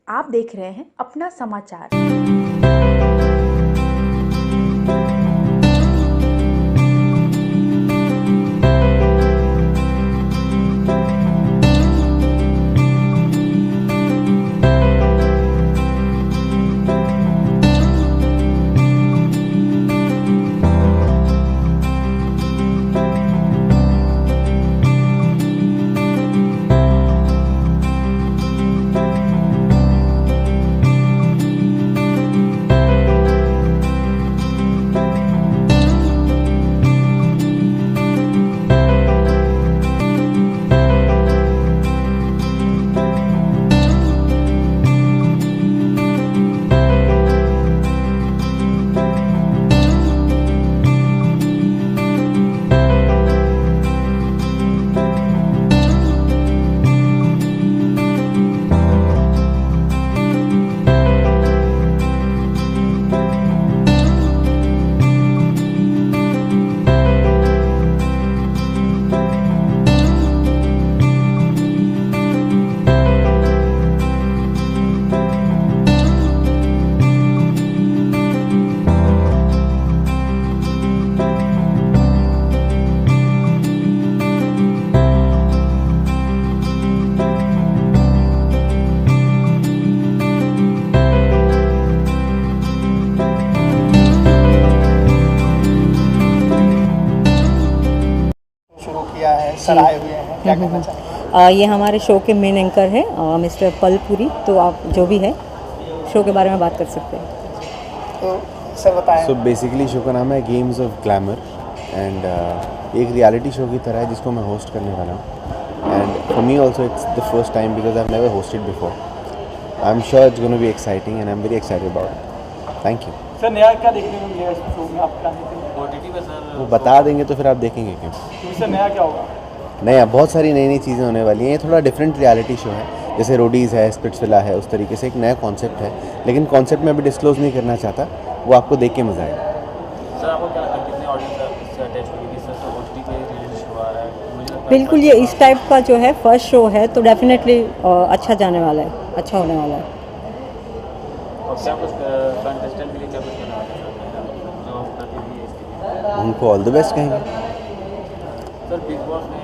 आप देख रहे हैं अपना समाचार। शुरू किया है, सर आए हुए हैं, क्या कहना चाहेंगे? ये हमारे शो के मेन एंकर हैं मिस्टर पलपुरी, तो आप जो भी है शो के बारे में बात कर सकते हैं। तो सर बताएं। सो बेसिकली शो का नाम है गेम्स ऑफ ग्लैमर एंड एक रियलिटी शो की तरह है जिसको मैं होस्ट करने वाला हूँ। And for me also it's the first time because I have never hosted before. I am sure it's gonna be exciting and I am very excited about it. Thank you. Sir नया क्या देखने को मिलेगा इस show में, आप क्या देखेंगे? ओटीटी पे सर वो बता देंगे तो फिर आप देखेंगे क्यों। तो इससे नया क्या होगा? नया बहुत सारी नई नई चीज़ें होने वाली हैं। ये थोड़ा डिफरेंट रियलिटी शो है, जैसे रोडीज़ है, स्पिट्सविला है, उस तरीके से एक नया कॉन्सेप्ट है। लेकिन कॉन्सेप्ट मैं अभी डिस्क्लोज नहीं करना चाहता, वो आपको देख के मज़ा आएगा। सर आपको क्या लगता है कितने ऑडियंस इससे अटैच होगी कि सर ओटीटी पे रिलीज शो आ रहा है? मुझे लगता है बिल्कुल, ये इस टाइप का जो है फर्स्ट शो है, तो डेफिनेटली अच्छा जाने वाला है, अच्छा होने वाला है। और क्या कुछ कंटेस्टेंट के लिए क्या कुछ करना है जो प्रतिनिधि है इसके लिए? उनको ऑल द बेस्ट कहेंगे। सर बिग बॉस में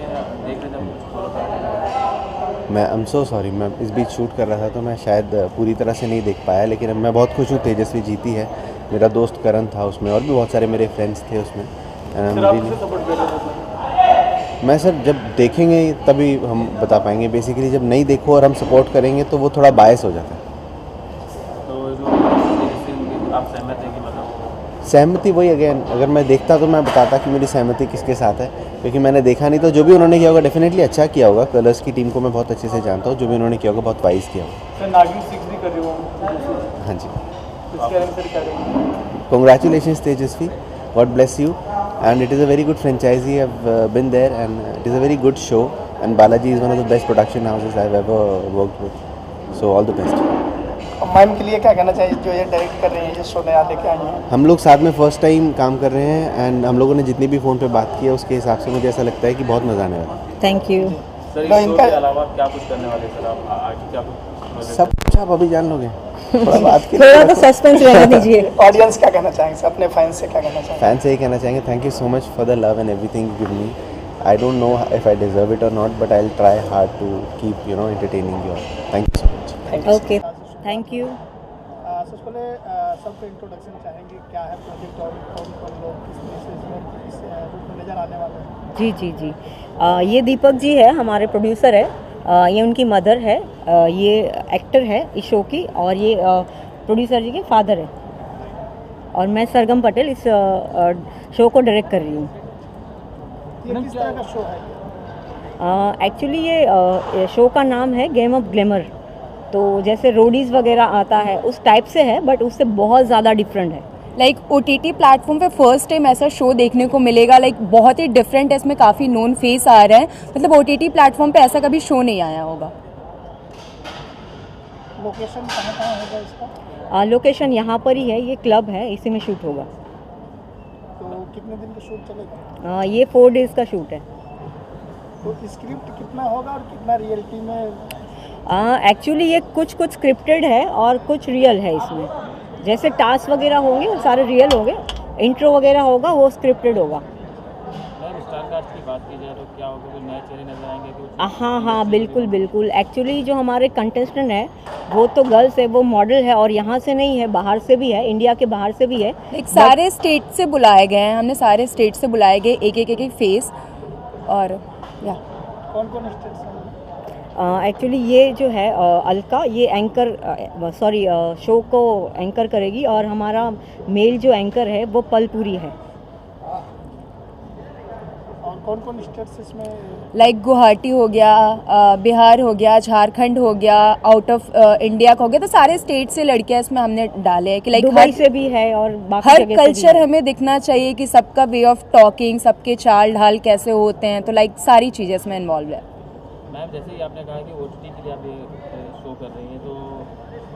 देख रहे थे कुछ फॉलो कर रहे हैं? मैं आई एम सो सॉरी, मैं इस बीच शूट कर रहा था तो मैं शायद पूरी तरह से नहीं देख पाया, लेकिन मैं बहुत खुश हूँ तेजस्वी जीती है। मेरा दोस्त करण था उसमें और भी बहुत सारे मेरे फ्रेंड्स थे उसमें। सर आप किसे सपोर्ट कर रहे थे? मैं सर जब देखेंगे तभी हम बता पाएंगे। बेसिकली जब नहीं देखो और हम सपोर्ट करेंगे तो वो थोड़ा बायस हो जाता है। तो जो तेजस्वी आप सहमत है कि मतलब सहमति वही अगेन, अगर मैं देखता तो मैं बताता कि मेरी सहमति किसके साथ है, क्योंकि मैंने देखा नहीं। तो जो भी उन्होंने किया होगा डेफिनेटली अच्छा किया होगा। कलर्स की टीम को मैं बहुत अच्छे से जानता हूँ, जो भी उन्होंने किया होगा बहुत वाइज किया होगा। सर नागिन 6 भी कर रहे हो, हाँ जी, इसके बारे में सर क्या कहेंगे? congratulations Tejasvi, God bless you, and it is a very good franchisee. I've been there and it is a very good show, and Balaji is one of the best production houses I've ever worked with, so all the best. और ma'am के लिए क्या कहना चाहिए जो ये direct कर रहे हैं, ये शो नया लेके आई हैं? हम लोग साथ में फर्स्ट टाइम काम कर रहे हैं एंड हम लोगों ने जितनी भी फ़ोन पे बात की है उसके हिसाब से मुझे ऐसा लगता है कि बहुत मज़ा आने वाला है। Thank you. सर तो इस शो इनका- के अलावा क्या कुछ करने वाले सर आप आगे क्या कुछ सब कुछ आप अभी जान लोगे। थोड़ा बात के थोड़ा तो सस्पेंस रहने दीजिए। ऑडियंस क्या कहना चाहेंगे सर, अपने फैंस से क्या कहना चाहेंगे? फैन से ही कहना चाहेंगे thank you so much for the love and everything you give me. I don't know if I deserve it or not, but I will try hard to keep entertaining you. Thank you so much. Thank you. Okay, thank you. सबसे पहले सबको introduction चाहेंगे, क्या है project और कौन लोग किस तरह से इस रूप में नजर आने वाले हैं? जी जी जी, ये दीपक जी है, हमारे प्रोड्यूसर है। ये उनकी मदर है। ये एक्टर है इस शो की, और ये प्रोड्यूसर जी के फादर है। और मैं सरगम पटेल इस शो को डायरेक्ट कर रही हूँ। ये किस तरह का शो है? एक्चुअली ये शो का नाम है गेम ऑफ ग्लैमर। तो जैसे रोडीज़ वगैरह आता है उस टाइप से है, बट उससे बहुत ज़्यादा डिफरेंट है। लाइक OTT प्लेटफॉर्म पे फर्स्ट टाइम ऐसा शो देखने को मिलेगा, लाइक बहुत ही डिफरेंट है, इसमें काफ़ी नोन फेस आ रहे हैं। मतलब OTT प्लेटफॉर्म पे ऐसा कभी शो नहीं आया होगा। लोकेशन कहाँ होगा इसका? लोकेशन यहाँ पर ही है, ये क्लब है, इसी में शूट होगा। तो कितने दिन का शूट चलेगा? ये 4 डेज़ का शूट है। तो स्क्रिप्ट कितना होगा और कितना रियलिटी में? एक्चुअली ये कुछ कुछ स्क्रिप्टेड है और कुछ रियल है इसमें। जैसे टास्क वगैरह होंगे वो सारे रियल होंगे, इंट्रो वगैरह होगा वो स्क्रिप्टेड होगा। मैम स्टार कास्ट की बात की जाए तो क्या होगा, कोई नए चेहरे नजर आएंगे कुछ? हाँ बिल्कुल बिल्कुल। एक्चुअली जो हमारे कंटेस्टेंट है वो तो गर्ल्स है, वो मॉडल है और यहाँ से नहीं है, बाहर से भी है, इंडिया के बाहर से भी है। एक सारे स्टेट से बुलाए गए हैं, हमने सारे स्टेट से बुलाए गए, एक फेस। और या कौन कौन स्टेट्स हैं? एक्चुअली ये जो है अलका, ये एंकर शो को एंकर करेगी और हमारा मेल जो एंकर है वो पलपुरी है। और कौन कौन स्टेट्स इसमें? लाइक गुवाहाटी हो गया, बिहार हो गया, झारखंड हो गया, आउट ऑफ इंडिया का हो गया, तो सारे स्टेट से लड़कियां इसमें हमने डाले हैं कि लाइक दुबई से भी है और बाकी हर जगह से भी कल्चर है। हमें दिखना चाहिए कि सबका वे ऑफ टॉकिंग, सबके चाल ढाल कैसे होते हैं, तो लाइक सारी चीज़ें इसमें इन्वॉल्व है। मैम जैसे ही आपने कहा कि OTT के लिए आप ये शो कर रही हैं, तो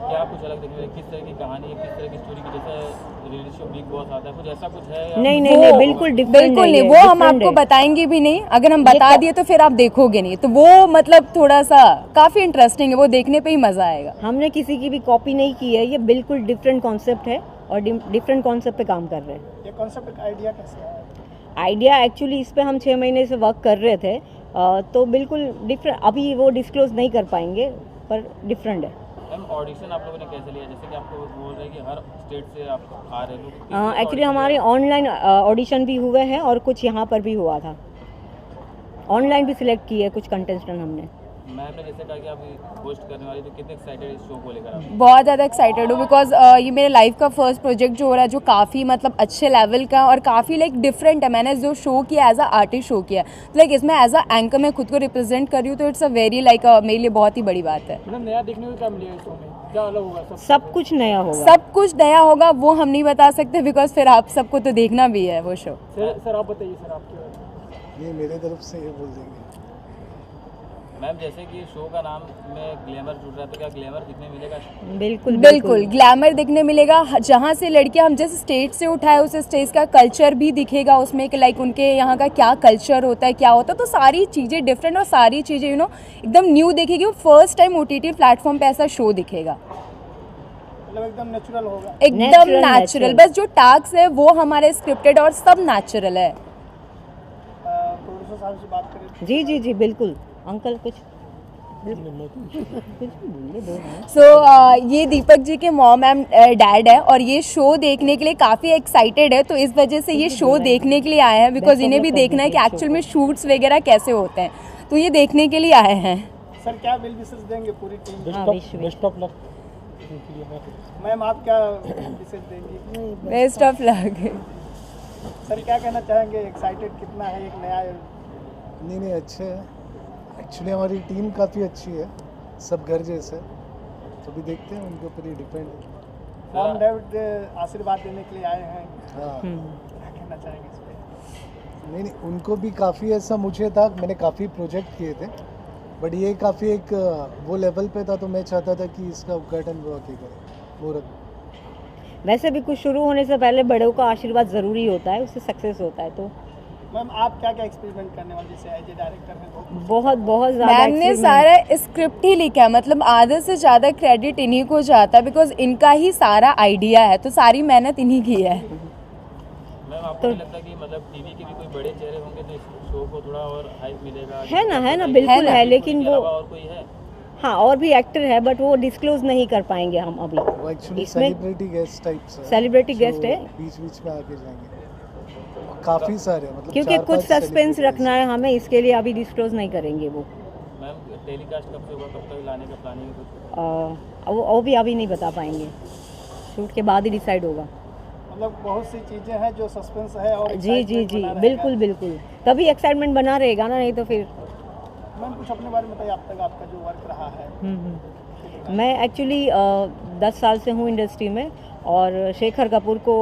क्या कुछ अलग देखने में किस तरह की कहानी है, किस तरह की स्टोरी की, जैसे रियलिटी शो बिग बॉस आता है, कुछ ऐसा कुछ है या? नहीं नहीं नहीं, बिल्कुल डिफरेंट बिल्कुल है नहीं, ये, वो हम different आपको है। बताएंगे भी नहीं, अगर हम बता दिए तो फिर आप देखोगे नहीं, तो वो मतलब थोड़ा सा काफ़ी इंटरेस्टिंग है, वो देखने पे ही मज़ा आएगा। हमने किसी की भी कॉपी नहीं की है, ये बिल्कुल डिफरेंट कॉन्सेप्ट है और डिफरेंट कॉन्सेप्ट पे काम कर रहे हैं। ये कॉन्सेप्ट का आइडिया कैसे है? आइडिया एक्चुअली इस पे हम 6 महीने से वर्क कर रहे थे, तो बिल्कुल डिफरेंट, अभी वो डिस्क्लोज नहीं कर पाएंगे पर डिफरेंट है। मैम ऑडिशन आप लोगों ने कैसे लिया, जैसे कि आपको बोल रहे हैं कि हर स्टेट से आप आ रहे हो? एक्चुअली हमारे ऑनलाइन ऑडिशन भी हुए हैं और कुछ यहाँ पर भी हुआ था, ऑनलाइन भी सिलेक्ट किए कुछ कंटेस्टेंट हमने। मैम ने जैसे कहा कि आप होस्ट करने वाली, तो कितने एक्साइटेड इस शो को लेकर आप? बहुत ज़्यादा एक्साइटेड हूँ बिकॉज ये मेरे लाइफ का फर्स्ट प्रोजेक्ट जो हो रहा है, जो काफ़ी मतलब अच्छे लेवल का और काफ़ी लाइक डिफरेंट है। मैंने जो शो किया एज अ आर्टिस्ट शो किया, तो लाइक इसमें एज अ एंकर मैं खुद को रिप्रेजेंट कर रही हूँ, तो इट्स अ वेरी लाइक मेरे लिए बहुत ही बड़ी बात है। मतलब नया देखने को क्या मिलेगा इस शो में? क्या अलग होगा? सब कुछ नया होगा। सब कुछ नया होगा वो हम नहीं बता सकते बिकॉज फिर आप सबको तो देखना भी है वो शो। सर आप बताइए, सर आपके ये मेरे तरफ से ये बोल देंगे। मैम जैसे कि शो का नाम में ग्लैमर जुड़ रहा है, तो क्या ग्लैमर दिखने मिलेगा? बिल्कुल बिल्कुल ग्लैमर देखने मिलेगा, जहाँ से लड़कियाँ हम जिस स्टेट से उठाए उस स्टेट का कल्चर भी दिखेगा उसमें, कि लाइक उनके यहाँ का क्या कल्चर होता है, क्या होता है, तो सारी चीज़ें डिफरेंट और सारी चीज़ें एकदम न्यू दिखेगी। फर्स्ट टाइम OTT प्लेटफॉर्म पे ऐसा शो दिखेगा, मतलब एकदम नेचुरल होगा। एकदम Natural, नेचुरल। natural। बस जो टास्क है वो हमारे स्क्रिप्टेड और सब नेचुरल है। प्रोड्यूसर साहब से बात करें। जी जी जी बिल्कुल। अंकल कुछ ये दीपक जी के मॉम एंड डैड है और ये शो देखने के लिए काफ़ी एक्साइटेड है, तो इस वजह से ये शो देखने के लिए आए हैं बिकॉज इन्हें भी देखना है कि एक्चुअल में शूट्स वगैरह कैसे होते हैं, तो ये देखने के लिए आए हैं। सर क्या वेल विशेस देंगे पूरी टीम? हाँ, बेस्ट ऑफ लक। मैम आप क्या विशेष देंगी? Best of luck. सर क्या कहना चाहेंगे? एक्साइटेड कितना है एक नया? नहीं अच्छे है, एक्चुअली हमारी टीम काफ़ी अच्छी है, सब घर जैसे, तो भी देखते हैं उनके ऊपर ही डिपेंड है। मॉम डैड आशीर्वाद देने के लिए आए हैं, हाँ क्या कहना चाहेंगे इस पे? नहीं उनको भी काफ़ी ऐसा मुझे था, मैंने काफ़ी प्रोजेक्ट किए थे, बट ये काफ़ी एक वो लेवल पे था, तो मैं चाहता था कि इसका उद्घाटन वो आके करें, मुहूर्त। वैसे भी कुछ शुरू होने से पहले बड़ों का आशीर्वाद ज़रूरी होता है, उससे सक्सेस होता है। तो मैम आप क्या क्या एक्सपेरिमेंट करने वाले, जैसे एज ए डायरेक्टर में? बहुत बहुत ज़्यादा मैम ने experiment- सारा स्क्रिप्ट ही लिखा है, मतलब आधे से ज़्यादा क्रेडिट इन्हीं को जाता है बिकॉज इनका ही सारा आइडिया है, तो सारी मेहनत इन्हीं की है। मैम आपको नहीं लगता कि मतलब टीवी के भी कोई बड़े चेहरे होंगे तो इस शो को थोड़ा और हाइप मिलेगा? है ना बिल्कुल ना। है, लेकिन इसके वो अलावा और कोई है? हाँ और भी एक्टर है बट वो डिस्क्लोज नहीं कर पाएंगे हम अभी। वो एक्चुअली इसमें सेलिब्रिटी गेस्ट टाइप से सेलिब्रिटी गेस्ट है, बीच बीच में आके जाएंगे, काफ़ी सारे, मतलब क्योंकि 4-5 कुछ सस्पेंस celebrities। रखना है हमें, इसके लिए अभी डिस्क्लोज नहीं करेंगे वो। मैम टेलीकास्ट कब से होगा, कब तक लाने का प्लानिंग है कुछ? वो भी अभी नहीं बता पाएंगे, शूट के बाद ही डिसाइड होगा। मतलब बहुत सी चीज़ें हैं जो सस्पेंस है और जी जी excitement जी बना रहेगा। बिल्कुल बिल्कुल, तभी एक्साइटमेंट बना रहेगा ना, नहीं तो फिर। मैम कुछ अपने बारे में बताइए, अब तक आपका जो वर्क रहा है। मैं एक्चुअली 10 साल से हूँ इंडस्ट्री में और शेखर कपूर को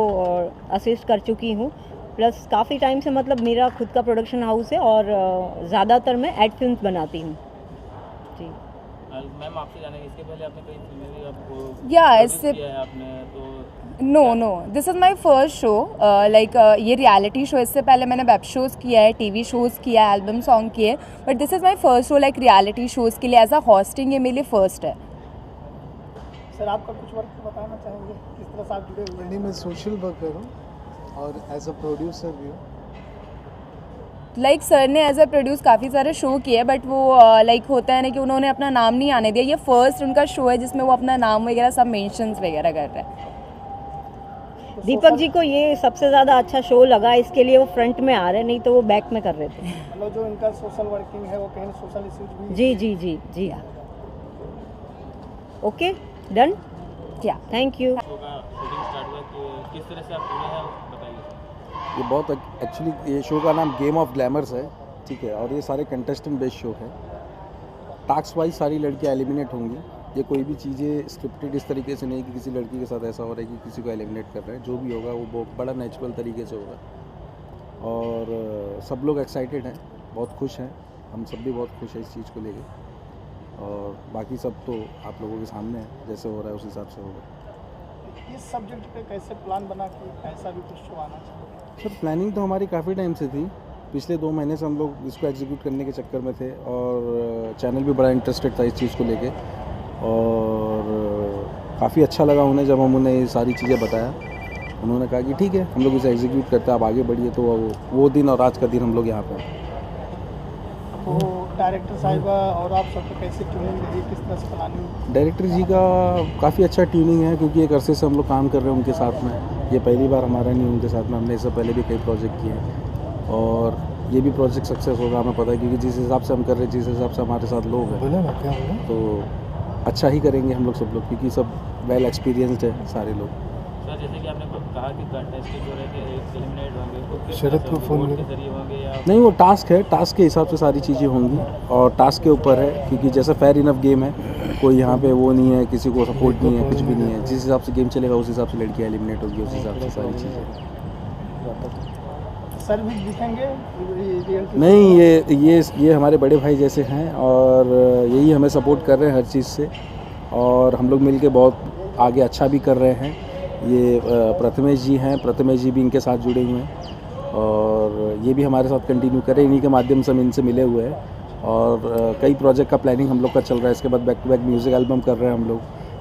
असिस्ट कर चुकी हूँ, प्लस काफ़ी टाइम से मतलब मेरा खुद का प्रोडक्शन हाउस है और ज़्यादातर मैं एड फिल्म्स बनाती हूँ जी। मैम आपसे जानेंगे, इसके पहले आपने कई फिल्में भी आपको या produce इससे किया है आपने, तो no this is my first show. Like ये रियलिटी शो, इससे पहले मैंने वेब शोज़ किया है, टीवी शोज़ किया है, एल्बम सॉन्ग किए, but this is my first show like reality shows के लिए एज अ हॉस्टिंग। ये मेरे लिए फर्स्ट है। सर आपका कुछ वर्क बताना चाहेंगे, किस तरह से आप जुड़े हुए हैं? नहीं, मैं सोशल वर्कर हूँ और एज अ प्रोड्यूसर भी हूँ। लाइक सर ने एज अ प्रोड्यूस काफ़ी सारे शो किए, बट वो लाइक होता है ना कि उन्होंने अपना नाम नहीं आने दिया। ये फर्स्ट उनका शो है जिसमें वो अपना नाम वगैरह सब मेंशंस वगैरह कर रहे हैं। दीपक जी को ये सबसे ज़्यादा अच्छा शो लगा, इसके लिए वो फ्रंट में आ रहे, नहीं तो वो बैक में कर रहे थे। मतलब जो इनका सोशल वर्किंग है वो कहीं सोशल इश्यूज भी जी जी जी जी। ओके डन, क्या थैंक यू। शो का शूटिंग स्टार्ट हुआ कि किस तरह से आप जुड़े हैं, बताइए। ये बहुत एक्चुअली ये शो का नाम गेम ऑफ ग्लैमर्स है, ठीक है, और ये सारे कंटेस्टेंट बेस्ड शो है। टास्क वाइज सारी लड़कियां एलिमिनेट होंगी। ये कोई भी चीज़ें स्क्रिप्टेड इस तरीके से नहीं कि किसी लड़की के साथ ऐसा हो रहा है कि किसी को एलिमिनेट कर रहे हैं। जो भी होगा वो बहुत बड़ा नेचुरल तरीके से होगा और सब लोग एक्साइटेड हैं, बहुत खुश हैं। हम सब भी बहुत खुश हैं इस चीज़ को लेके, और बाकी सब तो आप लोगों के सामने है, जैसे हो रहा है उस हिसाब से होगा। इस सब्जेक्ट पे कैसे प्लान बना कि ऐसा भी कुछ शो आना चाहिए? सर प्लानिंग तो हमारी काफ़ी टाइम से थी, पिछले 2 महीने से हम लोग इसको एग्जीक्यूट करने के चक्कर में थे, और चैनल भी बड़ा इंटरेस्टेड था इस चीज़ को लेके, और काफ़ी अच्छा लगा उन्हें जब हम उन्हें ये सारी चीज़ें बताया। उन्होंने कहा कि ठीक है हम लोग इसे एग्जीक्यूट करते हैं, आप आगे बढ़िए। तो वो दिन और आज का दिन हम लोग यहाँ पे हैं। तो डायरेक्टर साहिबा और आप सबको कैसे ट्यूनिंग रही, किस तरह से प्लानिंग? डायरेक्टर जी का काफ़ी अच्छा ट्यूनिंग है, क्योंकि एक अरसे से हम लोग काम कर रहे हैं उनके साथ में। ये पहली बार हमारा नहीं उनके साथ में, हमने इससे पहले भी कई प्रोजेक्ट किए हैं, और ये भी प्रोजेक्ट सक्सेस होगा हमें पता है, क्योंकि जिस हिसाब से हम कर रहे हैं, जिस हिसाब से हमारे साथ लोग हैं, बोला ना क्या बोला? तो अच्छा ही करेंगे हम लोग सब लोग, क्योंकि सब वेल एक्सपीरियंस्ड है सारे लोग। सर जैसे कि आपने कहा कि कंटेस्टेंट जो रहे थे एलिमिनेट होंगे, तो किस शरद तरह को से फोन वोट में- के जरिए होंगे या नहीं, वो टास्क है, टास्क के हिसाब से सारी चीज़ें होंगी, और टास्क के ऊपर है, क्योंकि जैसे फेयर इनफ गेम है, कोई यहाँ पे वो नहीं है, किसी को सपोर्ट नहीं है, कुछ भी नहीं है। जिस हिसाब से गेम चलेगा उस हिसाब से लड़कियाँ एलिमिनेट होगी, उस हिसाब से सारी चीज़ें। सर भी दिखेंगे रियलिटी? नहीं, ये हमारे बड़े भाई जैसे हैं, और यही हमें सपोर्ट कर रहे हैं हर चीज़ से, और हम लोग मिल के बहुत आगे अच्छा भी कर रहे हैं। ये प्रथमेश जी हैं, प्रथमेश जी भी इनके साथ जुड़े हुए हैं, और ये भी हमारे साथ कंटिन्यू करें। इन्हीं के माध्यम से हम इनसे मिले हुए हैं, और कई प्रोजेक्ट का प्लानिंग हम लोग का चल रहा है। इसके बाद back to back music album कर रहे हैं हम लोग,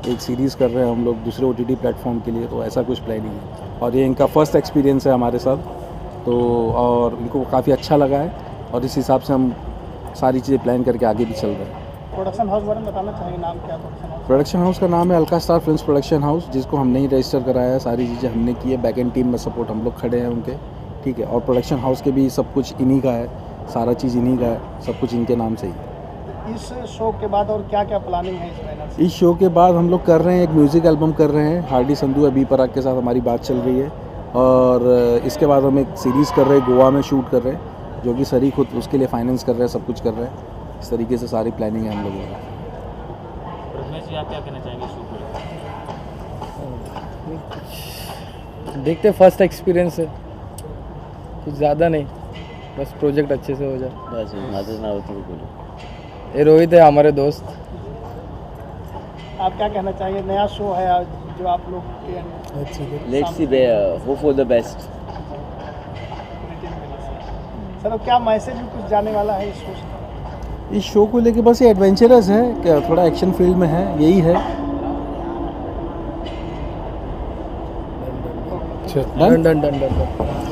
एक सीरीज़ कर रहे हैं हम लोग दूसरे OTT प्लेटफॉर्म के लिए, तो ऐसा कुछ प्लानिंग है। और ये इनका फर्स्ट एक्सपीरियंस है हमारे साथ, तो और इनको काफ़ी अच्छा लगा है, और इस हिसाब से हम सारी चीज़ें प्लान करके आगे भी चल रहे हैं। प्रोडक्शन हाउस बारे में बताना चाहेंगे, नाम क्या प्रोडक्शन हाउस? प्रोडक्शन हाउस का नाम है Alka star films production house, जिसको हमने ही रजिस्टर कराया है। सारी चीज़ें हमने की है, बैक एंड टीम में सपोर्ट हम लोग खड़े हैं उनके, ठीक है। और प्रोडक्शन हाउस के भी सब कुछ इन्हीं का है, सारा चीज़ इन्हीं का है, सब कुछ इनके नाम से ही। इस शो के बाद और क्या क्या प्लानिंग है इस बैनर से? इस शो के बाद हम लोग कर रहे हैं एक म्यूज़िक एल्बम कर रहे हैं, हार्डी संधू अभी पराग के साथ हमारी बात चल रही है, और इसके बाद हम एक सीरीज़ कर रहे हैं, गोवा में शूट कर रहे हैं, जो कि सर ही खुद उसके लिए फाइनेंस कर रहे हैं, सब कुछ कर रहे हैं। इस तरीके से सारी प्लानिंग है हम लोगों की। प्रथमेश जी आप क्या कहना चाहेंगे शो को लेकर? देखते फर्स्ट एक्सपीरियंस है, कुछ ज़्यादा नहीं, बस प्रोजेक्ट अच्छे से हो जाए। ये रोहित है हमारे दोस्त। आप क्या कहना चाहिए? नया शो है आज जो आप लोग के Let's see, hope for the best. Sir अब क्या मैसेज भी कुछ जाने वाला है इस शो से? इस शो को लेके बस ये एडवेंचरस है, क्या थोड़ा एक्शन फील्ड में है, यही है। अच्छा done done done done done.